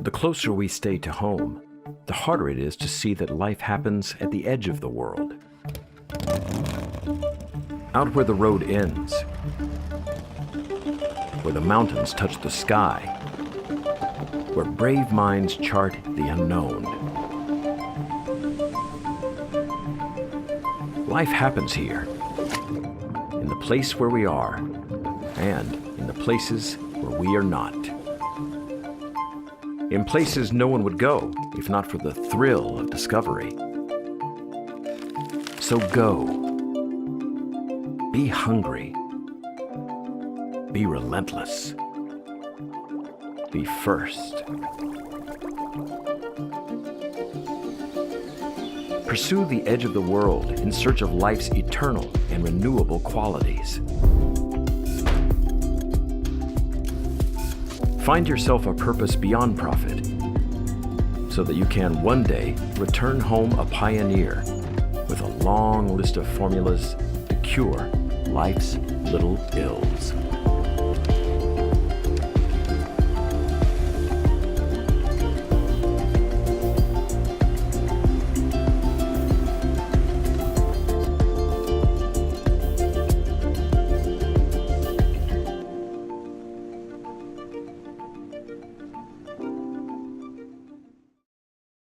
The closer we stay to home, the harder it is to see that life happens at the edge of the world. Out where the road ends, where the mountains touch the sky, where brave minds chart the unknown. Life happens here, in the place where we are, and in the places where we are not. In places no one would go if not for the thrill of discovery. So go. Be hungry. Be relentless. Be first. Pursue the edge of the world in search of life's eternal and renewable qualities. Find yourself a purpose beyond profit, so that you can one day return home a pioneer with a long list of formulas to cure life's little ills.